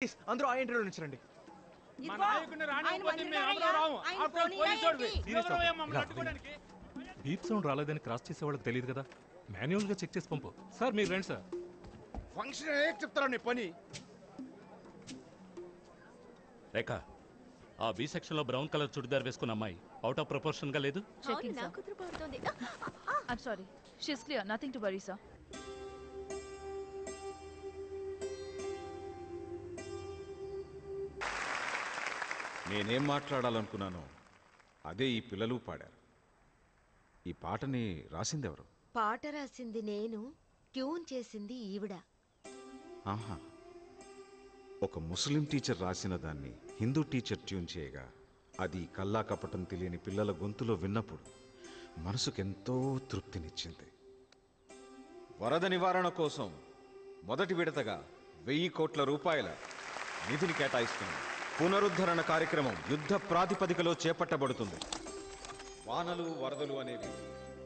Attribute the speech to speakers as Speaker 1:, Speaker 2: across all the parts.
Speaker 1: అందరూ ఆ ఇంటర్వ్యూ నుంచి రండి.
Speaker 2: బీప్ సౌండ్ రాలేదని క్రాస్ చేసే వాళ్ళకి తెలియదు కదా, మాన్యువల్ గా చెక్ చేసి పంపు. సార్ మీరు రండి సార్.
Speaker 3: ఫంక్షన్ చెప్తారా నీ పని?
Speaker 4: రేఖ, ఆ బి సెక్షన్ లో బ్రౌన్ కలర్ చుడిదార్ వేసుకున్న అమ్మాయి అవుట్ ఆఫ్ ప్రపోర్షన్ గా లేదు?
Speaker 5: I'm sorry. She's clear. Nothing to worry, sir.
Speaker 3: నేనేం మాట్లాడాలనుకున్నానో అదే ఈ పిల్లలు పాడారు. ఈ పాటని రాసిందెవరు?
Speaker 6: పాట రాసింది నేను, ట్యూన్ చేసింది ఈవిడ.
Speaker 3: ఆహా, ఒక ముస్లిం టీచర్ రాసిన దాన్ని హిందూ టీచర్ ట్యూన్ చేయగా అది కల్లా కపటం తెలియని పిల్లల గొంతులో విన్నప్పుడు మనసుకెంతో తృప్తినిచ్చింది. వరద నివారణ కోసం మొదటి విడతగా 1000 కోట్ల రూపాయల నిధిని కేటాయిస్తుంది. పునరుద్ధరణ కార్యక్రమం యుద్ధ ప్రాతిపదికలో చేపట్టబడుతుంది. వానలు వరదలు అనేవి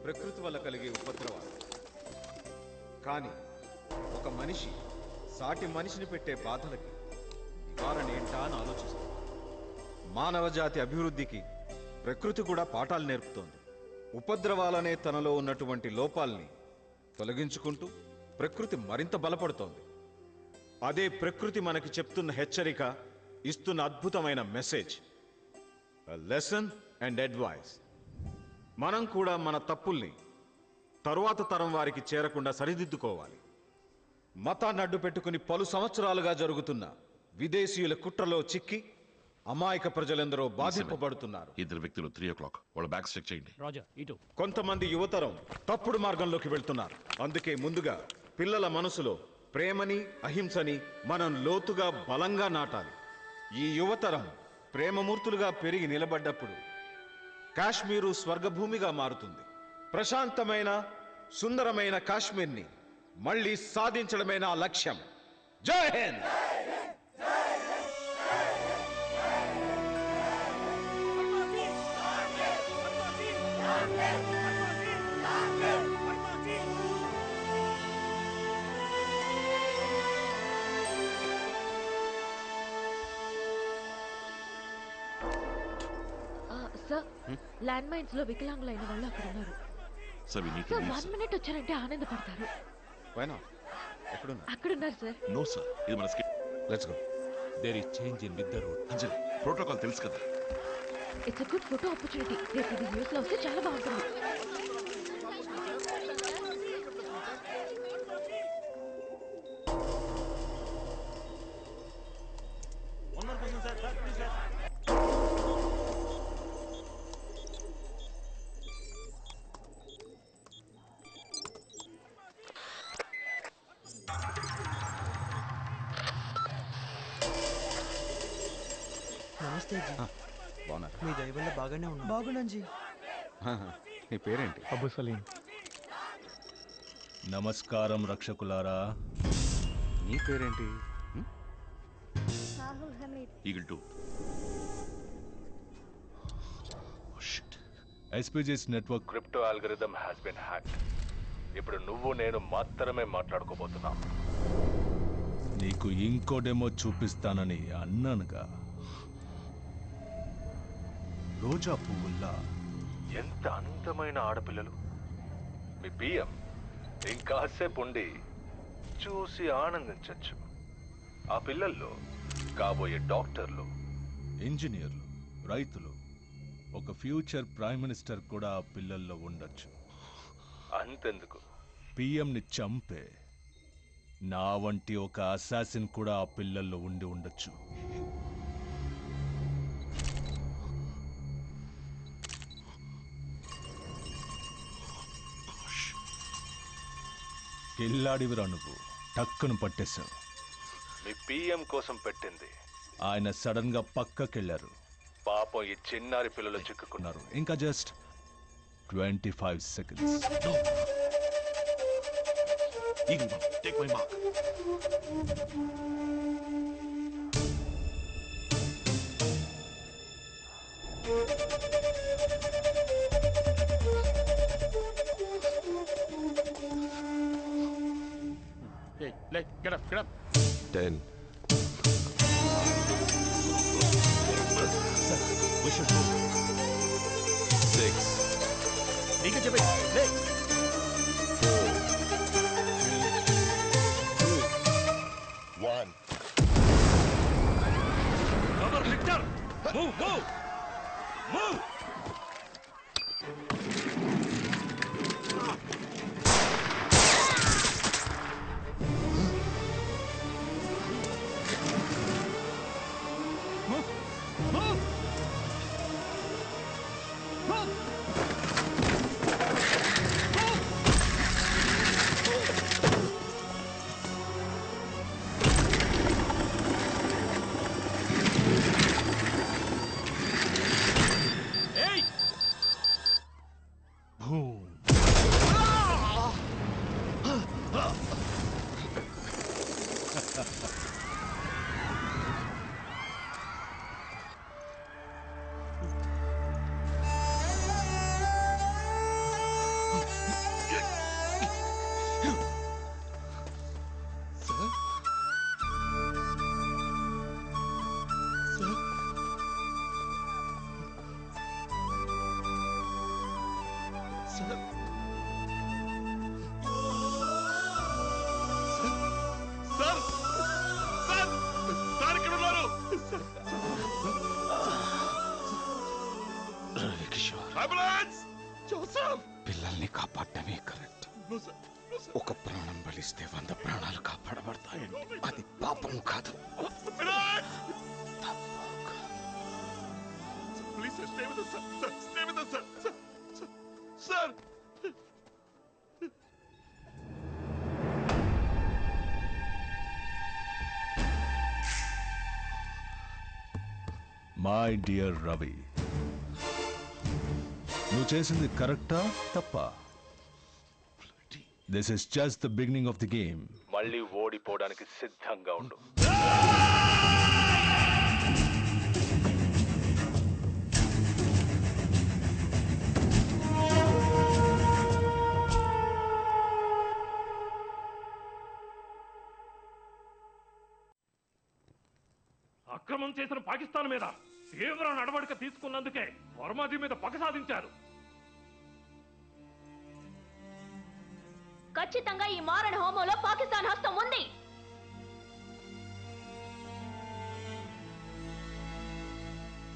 Speaker 3: ప్రకృతి వల్ల కలిగే ఉపద్రవాలు. కానీ ఒక మనిషి సాటి మనిషిని పెట్టే బాధలకి నివారణ ఏంటా అని ఆలోచిస్తుంది. మానవ జాతి అభివృద్ధికి ప్రకృతి కూడా పాఠాలు నేర్పుతోంది. ఉపద్రవాలనే తనలో ఉన్నటువంటి లోపాల్ని తొలగించుకుంటూ ప్రకృతి మరింత బలపడుతోంది. అదే ప్రకృతి మనకి చెప్తున్న హెచ్చరిక, ఇస్తున్న అద్భుతమైన మెసేజ్, లెసన్ అండ్ అడ్వైస్. మనం కూడా మన తప్పుల్ని తరువాత తరం వారికి చేరకుండా సరిదిద్దుకోవాలి. మతాన్ని అడ్డు పెట్టుకుని పలు సంవత్సరాలుగా జరుగుతున్న విదేశీయుల కుట్రలో చిక్కి అమాయక ప్రజలందరూ బాధింపబడుతున్నారు.
Speaker 7: ఇద్దరు వ్యక్తులు 3 o'clock వాళ్ళ బ్యాగ్స్ చెక్ చేయండి.
Speaker 3: కొంతమంది యువతరం తప్పుడు మార్గంలోకి వెళ్తున్నారు. అందుకే ముందుగా పిల్లల మనసులో ప్రేమని అహింసని మనం లోతుగా బలంగా నాటాలి. ఈ యువతరం ప్రేమమూర్తులుగా పెరిగి నిలబడ్డప్పుడు కాశ్మీరు స్వర్గభూమిగా మారుతుంది. ప్రశాంతమైన సుందరమైన కాశ్మీర్ని మళ్ళీ సాధించడమే నా లక్ష్యం. జై హింద్.
Speaker 6: సార్, ల్యాండ్ మైన్స్ లో వికలాంగులైన వాళ్ళు అక్కడ ఉన్నారు.
Speaker 7: సార్
Speaker 6: 1 minute వచ్చారంటే ఆనందపడతారు. అక్కడున్నారు సార్.
Speaker 7: నో సార్, ఇది మన skit.
Speaker 3: Let's go.
Speaker 4: There is change in with the route.
Speaker 7: Anjali, protocol తెలుసు కదా.
Speaker 6: It's a good photo opportunity. రేపు ఇది న్యూస్ లో వస్తే చాలా బాగుంటుంది.
Speaker 1: నమస్తే జీ.
Speaker 3: బాగున్నారా?
Speaker 1: మీ దయ వల్ల బాగానే ఉన్నా. బాగున్నాను జీ.
Speaker 3: నీ పేరేంటి?
Speaker 2: అబు సలీం.
Speaker 4: నమస్కారం రక్షకులారా.
Speaker 3: నీ పేరేంటి?
Speaker 7: Eagle 2.
Speaker 4: SPG's network crypto algorithm has been hacked. ఇప్పుడు నువ్వు నేను మాత్రమే మాట్లాడుకోబోతున్నాం. నీకు ఇంకో డెమో చూపిస్తానని అన్నానుగా. రోజా పువ్వుల్లా ఎంత అందమైన ఆడపిల్లలు. మీ బియ్యం ఇంకాసేపు ఉండి చూసి ఆనందించచ్చు. ఆ పిల్లల్లో కాబోయే డాక్టర్లు, ఇంజనీర్లు, రైతులు, ఒక ఫ్యూచర్ ప్రైమ్ మినిస్టర్ కూడా ఆ పిల్లల్లో ఉండొచ్చు. అంతెందుకు, పిఎంని చంపే నా వంటి ఒక అసాసిన్ కూడా ఆ పిల్లల్లో ఉండి ఉండొచ్చు. కిల్లాడివిరా నువ్వు, టక్కును పట్టేశావు. మీ పిఎం కోసం పెట్టింది ఆయన సడన్ గా పక్కకెళ్లారు. పాపం ఈ చిన్నారి పిల్లలు చిక్కుకున్నారు. ఇంకా just 25 seconds.
Speaker 7: Eagle, take my mark.
Speaker 2: Hey, get up.
Speaker 7: 10,
Speaker 2: Move, move! Move!
Speaker 3: పిల్లల్ని కాపాడటమే కరెక్ట్. ఒక ప్రాణం బలిస్తే 100 ప్రాణాలు కాపాడబడతాయండి. అది పాపం కాదు.
Speaker 4: మై డియర్ రవి, నువ్వు చేసింది కరెక్టా తప్పా? This is just the beginning of the game.
Speaker 8: మళ్ళీ ఓడిపోవడానికి సిద్ధంగా ఉండు.
Speaker 2: అక్రమం చేసిన పాకిస్తాన్ మీద తీవ్ర నడవడిక తీసుకున్నందుకే వర్మజీ మీద పగ సాధించారు.
Speaker 6: ఖచ్చితంగా ఈ మారణ హోమంలో పాకిస్తాన్ హస్తం ఉంది.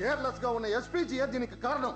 Speaker 9: కేర్లెస్ గా ఉన్న ఎస్పీజీ దీనికి కారణం.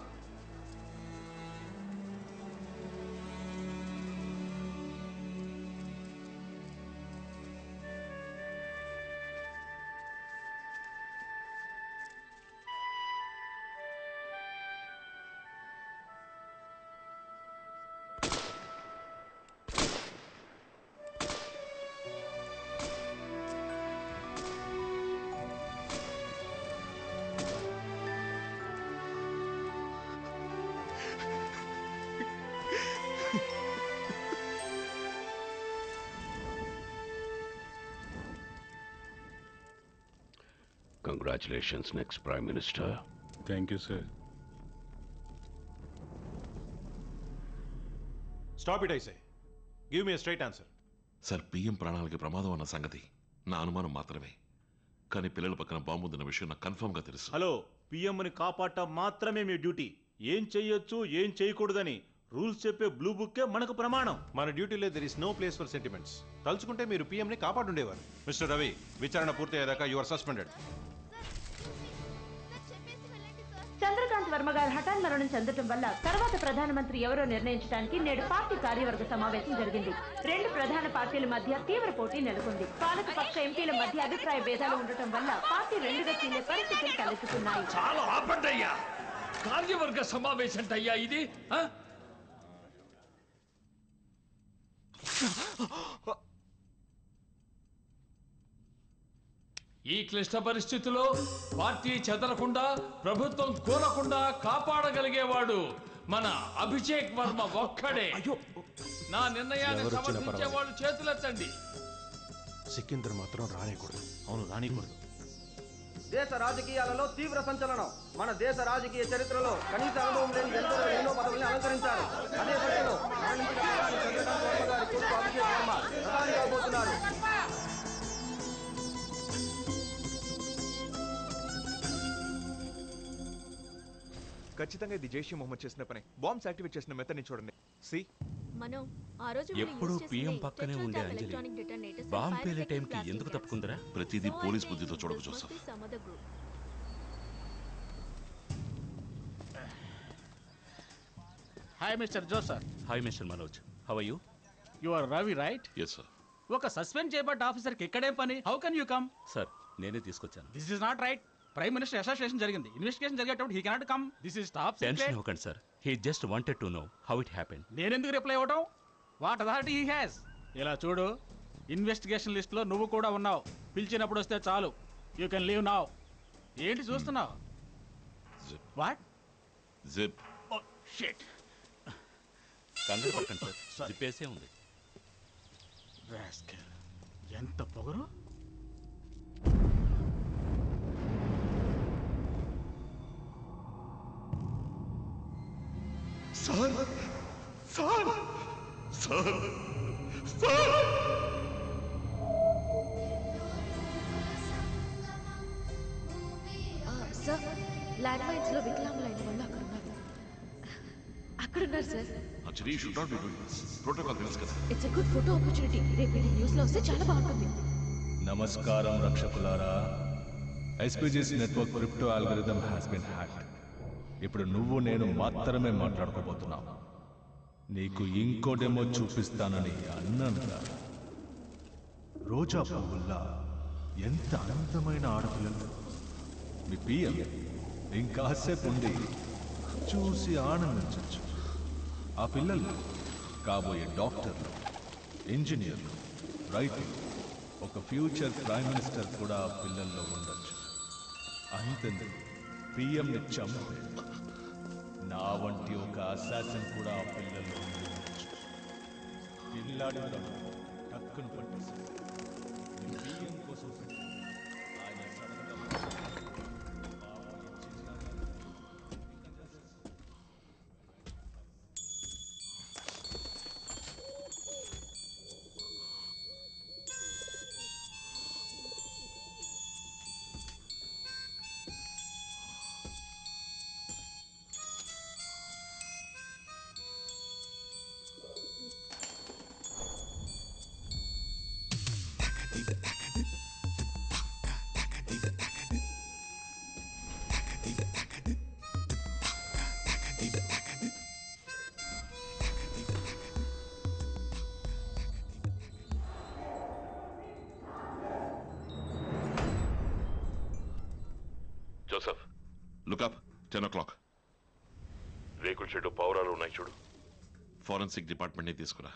Speaker 8: Congratulations, next Prime Minister.
Speaker 10: Thank you, sir.
Speaker 3: Stop it, I say. Give me a straight answer.
Speaker 7: Sir PM ప్రాణాలకి ప్రమాదం అన్న సంగతి నా అనుమానం మాత్రమే. కానీ పిల్లల పక్కన బాంబు ఉందన్న విషయం నాకు కన్ఫర్మ్ గా తెలుసు.
Speaker 10: హలో, పిఎంని కాపాడటం మాత్రమే మీ డ్యూటీ. ఏం చెయ్యొచ్చు ఏం చేయకూడదని రూల్స్ చెప్పే బ్లూ బుక్కే మనకు ప్రమాణం.
Speaker 3: మన డ్యూటీలో there is no place for sentiments. తలుచుకుంటే మీరు పిఎంని కాపాడుండేవారు. మిస్టర్ రవి, విచారణ పూర్తయ్యేదాకా you are suspended.
Speaker 6: Chandrakant Varma గారు హఠాన్ మరణం చెందటం వల్ల తర్వాత ప్రధానమంత్రి ఎవరో నిర్ణయించడానికి నేడు పార్టీ కార్యవర్గ సమావేశం జరిగింది. 2 ప్రధాన పార్టీల మధ్య తీవ్ర పోటీ నెలకొంది. పాలక పక్ష ఎంపీల మధ్య అభిప్రాయ భేదాలు ఉండటం వల్ల పార్టీ 2గా చీలే పరిస్థితులు తలెత్తుతున్నాయి.
Speaker 11: చాలా ఆపండయ్యా, కార్యవర్గ సమావేశం అయ్యా ఇది. ఈ క్లిష్ట పరిస్థితిలో పార్టీ చెదరకుండా, ప్రభుత్వం కూలకుండా కాపాడగలిగేవాడు మన అభిషేక్ వర్మ ఒక్కడే. నా నిర్ణయాన్ని సమర్థించే వాళ్ళు చేతులెత్తండి.
Speaker 3: సికింద్ర మాత్రం రానేకూడదు.
Speaker 10: అవును, రానికూడదు.
Speaker 1: దేశ రాజకీయాలలో తీవ్ర సంచలనం. మన దేశ రాజకీయ చరిత్రలో కనీస అనుభవం లేని ఎందరో ఎన్నో పదవుల్ని అలంకరించారు. అదే పక్షంలో చంద్రకాంత్ వర్మ గారి కొడుకు అభిషేక్ వర్మ ప్రధాని కాబోతున్నారు. ఖచ్చితంగా ఇది జైషే మొహమ్మద్ చేసిన పని. బాంబ్స్ యాక్టివేట్ చేసిన మెథడ్ని చూడండి. సి
Speaker 6: మనం ఆ రోజు
Speaker 8: ఎప్పుడు పిఎం పక్కనే ఉండే అంజలి బాంబ్ పేలే టైంకి ఎందుకు తప్పుకుందరా?
Speaker 7: ప్రతిదీ పోలీస్ బుద్ధితో చూడకు Joseph.
Speaker 12: Hi mister Joseph.
Speaker 8: Hi mister Manoj, how are you?
Speaker 12: You are Ravi right?
Speaker 7: Yes sir.
Speaker 12: ఒక సస్పెండ్ చేయబడ్డ ఆఫీసర్కి ఇక్కడే పని? How can you come?
Speaker 8: Sir నేనే తీసుకొచ్చాను.
Speaker 12: This is not right. Prime minister association జరిగింది, ఇన్వెస్టిగేషన్ జరిగేటప్పుడు he cannot come. This is top
Speaker 8: tension
Speaker 12: secret.
Speaker 8: అవ్వకండి sir, he just wanted to know how it happened.
Speaker 12: నేనెందుకు రిప్లై ఇవ్వడం? What authority he has? ఇలా చూడు, investigation list లో నువ్వు కూడా ఉన్నావు. పిలిచినప్పుడు వస్తే చాలు. You can leave now. ఏంటి చూస్తున్నావు? వాట్?
Speaker 7: జిప్.
Speaker 12: Oh shit.
Speaker 8: కంగారు పడకండి సార్, జిప్పేసే ఉంది.
Speaker 12: రాస్కెల్, ఎంత పొగరు.
Speaker 7: Sir sir sir sir
Speaker 5: sir land mines లో వికలాంగులైన వాళ్ళు అక్కడున్నారు sir.
Speaker 7: Actually you should not be doing this. Protocol తెలుసు కదా.
Speaker 5: It's a good photo opportunity. రేపు ఇది న్యూస్ లో వస్తే చాలా బాగుంటుంది.
Speaker 4: నమస్కారం రక్షకులారా. SPG's network crypto algorithm has been hacked. ఇప్పుడు నువ్వు నేను మాత్రమే మాట్లాడుకోబోతున్నావు. నీకు ఇంకో డెమో చూపిస్తానని అన్నానుగా. రోజా పువ్వుల్లా ఎంత అందమైన ఆడపిల్లలు. మీ పిఎం ఇంకాసేపు ఉంది చూసి ఆనందించచ్చు. ఆ పిల్లలు కాబోయే డాక్టర్లు, ఇంజనీర్లు, రైతులు, ఒక ఫ్యూచర్ ప్రైమ్ మినిస్టర్ కూడా ఆ పిల్లల్లో ఉండొచ్చు. అంతెందుకు, పిఎంని చంపే నా వంటి ఒక అసాసిన్ కూడా ఆ పిల్లల్లో ఉండొచ్చు. పిల్లాడి టక్కును పట్టేసి పిఎం కోసం పెట్టి ఆయన సడన్గా
Speaker 7: జోసఫ్, లుకప్. 10 o'clock. రేకుల షెడ్డు పౌరాలు ఉన్నాయి చూడు. ఫోరెన్సిక్ డిపార్ట్మెంట్ని తీసుకురా.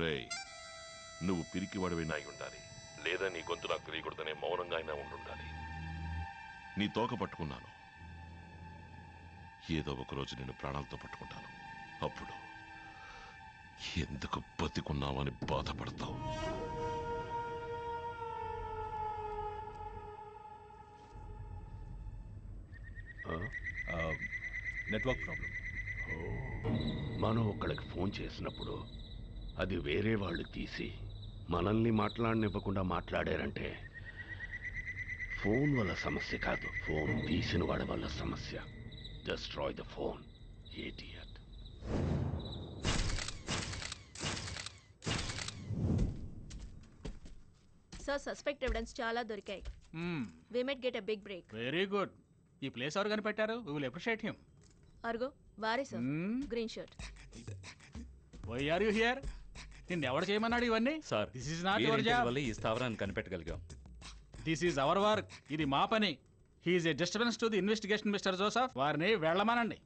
Speaker 7: రేయ్, నువ్వు పిరికివాడివైనా అయి ఉండాలి, లేదా నీ గొంతు నాకు తెలియకూడదనే మౌనంగా అయినా ఉండాలి. నీ తోక పట్టుకున్నాను, ఏదో ఒకరోజు నేను ప్రాణాలతో పట్టుకుంటాను. అప్పుడు ఎందుకు బతికున్నావని బాధపడతావు.
Speaker 4: Network problem.
Speaker 13: మనం ఒకళ్ళకి ఫోన్ చేసినప్పుడు అది వేరే వాళ్ళు తీసి మనల్ని మాట్లాడనివ్వకుండా మాట్లాడారంటే ఫోన్ వల్ల సమస్య కాదు, ఫోన్ తీసిన వాడి వల్ల సమస్య. Destroy the phone, idiot.
Speaker 14: Sir suspect evidence చాలా దొరికాయి. We might get a big break.
Speaker 12: Very good. ఈ ప్లేస్ ఎవరు కనిపెట్టారు? We will appreciate him.
Speaker 14: అర్గో వారే sir, green shirt.
Speaker 12: Why are you here? నిన్ను ఎవరు చేయమన్నాడు ఇవన్నీ?
Speaker 8: Sir,
Speaker 12: this is not your job.
Speaker 8: ఈ స్థావరాన్ని కనిపెట్టగలిగాం.
Speaker 12: This is our work. ఇది మా పని. He is a disturbance to the investigation mister Joseph. వారిని వెళ్ళమనండి.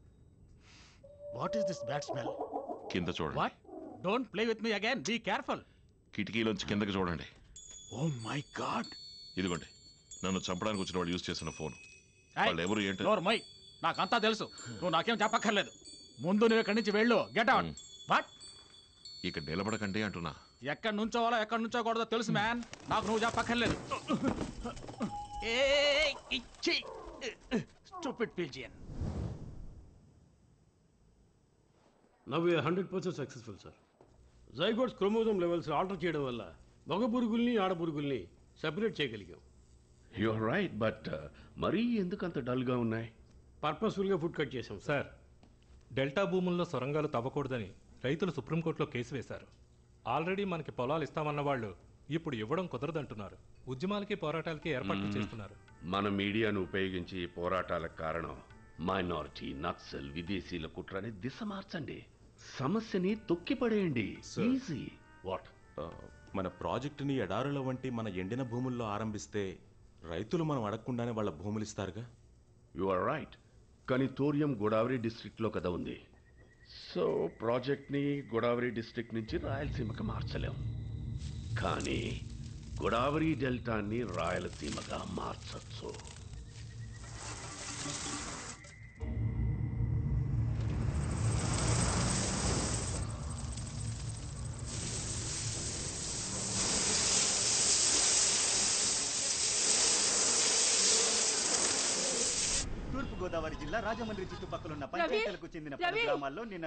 Speaker 12: What is this bad smell?
Speaker 7: కింద చూడండి.
Speaker 12: What? Don't play with me again. Be careful.
Speaker 7: కిటికీలోంచి కిందకి చూడండి.
Speaker 12: Oh my God.
Speaker 7: ఇదిగోండి, నన్ను చంపడానికి వచ్చిన వాళ్ళు యూజ్ చేసిన ఫోన్. వాళ్ళు ఎవరు ఏంటి?
Speaker 12: మై, నాకంతా తెలుసు. నువ్వు నాకేం చెప్పక్కర్లేదు. ముందు నువ్వు ఇక్కడి నుంచి వెళ్ళు. Get out. వాట్?
Speaker 7: ఇక్కడ నిలబడకండి అంటున్నా.
Speaker 12: ఎక్కడి నుంచోవాలో ఎక్కడి నుంచోకూడదో తెలుసు మ్యాన్. నాకు నువ్వు చెప్పక్కర్లేదు. Stupid pigeon.
Speaker 15: Now we are 100% successful, sir. Zygotes chromosome levels alter చేయడం వల్ల మగ పురుగుల్ని ఆడ పురుగుల్ని సెపరేట్ చేయగలిగాం.
Speaker 13: యు ఆర్ రైట్, బట్ మరీ ఎందుకంత డల్గా ఉన్నాయి?
Speaker 15: పర్పస్ఫుల్గా ఫుడ్ కట్ చేసాం
Speaker 16: సార్. డెల్టా భూముల్లో సొరంగాలు తవ్వకూడదని రైతులు సుప్రీంకోర్టులో కేసు వేశారు. ఆల్రెడీ మనకి పొలాలు ఇస్తామన్న వాళ్ళు ఇప్పుడు ఇవ్వడం కుదరదంటున్నారు. ఉద్యమాలకి పోరాటాలకి ఏర్పాట్లు చేస్తున్నారు.
Speaker 13: మన మీడియాను ఉపయోగించి పోరాటాలకు కారణం మైనారిటీ, నక్సల్, విదేశీల కుట్రని దిశ మార్చండి. సమస్యని తొక్కిపడేయండి. ఈజీ. వాట్?
Speaker 3: మన ప్రాజెక్టుని ఎడారుల వంటి మన ఎండిన భూముల్లో ఆరంభిస్తే రైతులు మనం అడగకుండానే వాళ్ళ భూములు ఇస్తారుగా.
Speaker 13: You are right. కానీ తోరియం గోదావరి డిస్ట్రిక్ట్లో కదా ఉంది. సో ప్రాజెక్ట్ని గోదావరి డిస్ట్రిక్ట్ నుంచి రాయలసీమకి మార్చలేం. కానీ గోదావరి డెల్టాని రాయలసీమగా మార్చచ్చు.
Speaker 17: తూర్పుగోదావరి జిల్లా రాజమండ్రి చుట్టుపక్కల ఉన్న పంచాయతీలకు చెందిన పలు గ్రామాల్లో నిన్న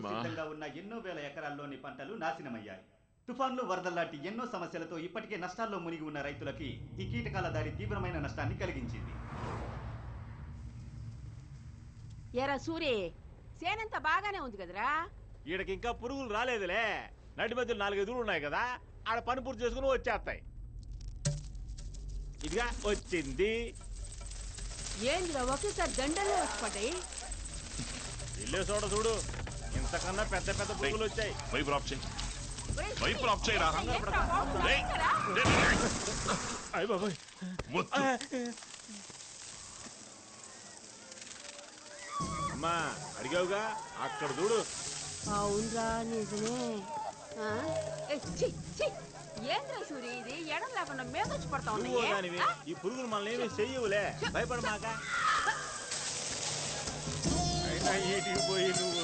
Speaker 17: సిద్ధంగా ఉన్న ఎన్నో వేల ఎకరాల్లోని పంటలు నాశనమయ్యాయి. తుఫాన్లు, వరదల్లాంటి ఎన్నో సమస్యలతో ఇప్పటికే నష్టాల్లో మునిగి ఉన్న రైతులకి ఈ కీటకాల దాడి తీవ్రమైన నష్టాన్ని కలిగించింది.
Speaker 18: ఎరా సూరి, సేనంత బాగానే ఉంది కదరా.
Speaker 10: ఈడకి ఇంకా పురుగులు రాలేదులే. నడి మధ్యలో 4 ఎదురు ఉన్నాయి కదా, ఆడ పని పూర్తి చేసుకుని వచ్చేస్తాయి. ఇదిగా వచ్చింది.
Speaker 18: ఏంద్రా ఒకేసారి దండలే వచ్చి పడ్డాయి.
Speaker 10: ఇల్లే చూడ చూడు, ఇంతకన్నా పెద్ద పెద్ద పురుగులు వచ్చాయి.
Speaker 7: వైపు ఆఫ్ చేయి. వైపు ఆఫ్ చేయరా.
Speaker 10: అయ్య బాబాయ్. అమ్మా అడిగావుగా, అక్కడ చూడు.
Speaker 18: అవునరా నిజమే. ఏంద్రా సూరి, ఇది ఎడం లేకుండా మీద వచ్చి పడతా ఉన్నాయి.
Speaker 10: ఈ పురుగులు మనల్ని ఏమీ చెయ్యవులే, భయపడమాక. అయినా ఏటికి పోయి నువ్వు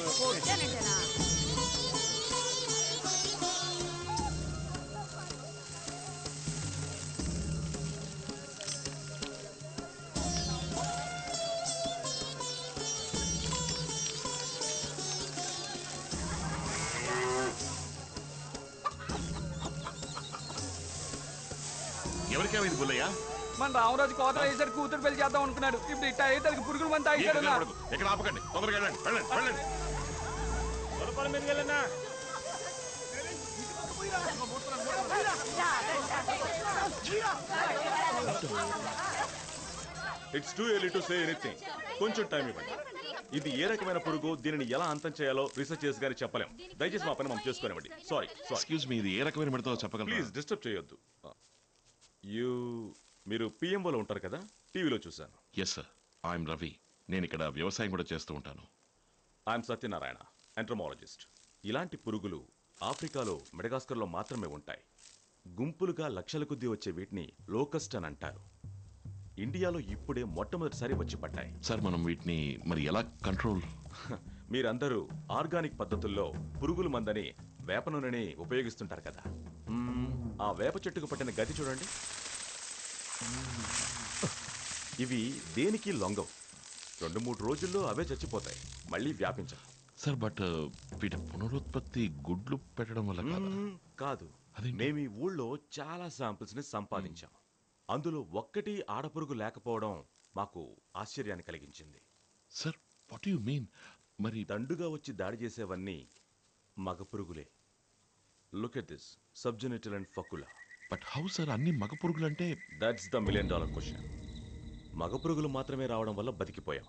Speaker 7: ఎవరికేమైంది బుల్లయ్యా?
Speaker 1: మన రామరాజు కోత వేసాడు, కూతురు పెళ్లి చేద్దాం అనుకున్నాడు. ఇప్పుడు ఇట్లా అయ్యేసరికి పురుగులు మంది తాగిసాడు.
Speaker 7: ఎక్కడ ఆపకండి, తొందరగా వెళ్ళండి. వెళ్ళండి.
Speaker 10: పొలపాల మీదకి వెళ్ళన్నా.
Speaker 4: It's too early to say anything. కొంచెం టైం ఇవ్వండి. ఇది ఏ రకమైన పురుగు, దీనిని ఎలా అంతం చేయాలో రీసెర్చ్ చేసి గానీ చెప్పలేం. దయచేసి మా పని మనం చేసుకోనివ్వండి. సారీ.
Speaker 7: ఎక్స్క్యూజ్ మీ, ఇది ఏ రకమైన మిడతో చెప్పగలరు?
Speaker 4: ప్లీజ్ డిస్టర్బ్ చేయొద్దు. మీరు పిఎంఓలో ఉంటారు కదా, టీవీలో చూశాను.
Speaker 7: Yes sir, I'm Ravi. నేను ఇక్కడ వ్యవసాయం కూడా చేస్తూ ఉంటాను.
Speaker 4: I'm Satyanarayana, entomologist. ఇలాంటి పురుగులు ఆఫ్రికాలో, మెడగాస్కర్లో మాత్రమే ఉంటాయి. గుంపులుగా లక్షల కొద్దీ వచ్చే వీటిని లోకస్ట్ అని అంటారు. ఇండియాలో ఇప్పుడే మొట్టమొదటిసారి వచ్చి పడ్డాయి.
Speaker 7: సార్, మనం వీటిని మరి ఎలా కంట్రోల్?
Speaker 4: మీరందరూ ఆర్గానిక్ పద్ధతుల్లో పురుగుల మందని వేప నూనెని ఉపయోగిస్తుంటారు కదా. ఆ వేప చెట్టుకు పట్టిన గతి చూడండి.
Speaker 19: ఇవి దేనికి లొంగవు. 2-3 రోజుల్లో అవే చచ్చిపోతాయి, మళ్ళీ వ్యాపించవు.
Speaker 7: సార్ బట్ వీటి పునరుత్పత్తి గుడ్లు పెట్టడం వల్ల
Speaker 19: కాదు. మేము ఈ ఊళ్ళో చాలా శాంపిల్స్ ని సంపాదించాం. అందులో ఒక్కటి ఆడపురుగు లేకపోవడం మాకు ఆశ్చర్యాన్ని కలిగించింది.
Speaker 7: Sir what you mean? మరి
Speaker 19: దండుగా వచ్చి దాడి చేసేవన్నీ మగ పురుగులే. Look at this subgenital and fecula.
Speaker 7: But how sir అన్ని మగ పురుగులు అంటే?
Speaker 19: That's the $1 million question. మగ పురుగులు మాత్రమే రావడం వల్ల బతికిపోయాం.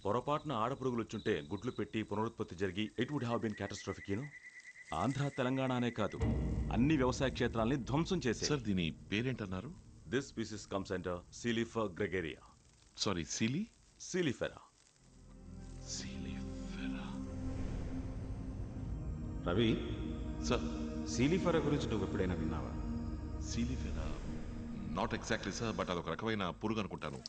Speaker 19: పొరపాటున ఆడపురుగులు వచ్చుంటే గుడ్లు పెట్టి పునరుత్పత్తి జరిగి it would have been catastrophic. Andhra తెలంగాణనే కాదు, అన్ని వ్యవసాయ క్షేత్రాల్ని ధ్వంసం చేసే.
Speaker 7: సార్ దీని పేరేంటన్నారు?
Speaker 19: This species comes under silifer gregaria.
Speaker 7: Sorry,
Speaker 19: silifera.
Speaker 3: Ravi
Speaker 7: sir,
Speaker 3: silifera గురించి నువ్వు ఎప్పుడైనా విన్నావా?
Speaker 7: Silifera not exactly sir, but అదొక రకమైన పురుగు అనుకుంటాను.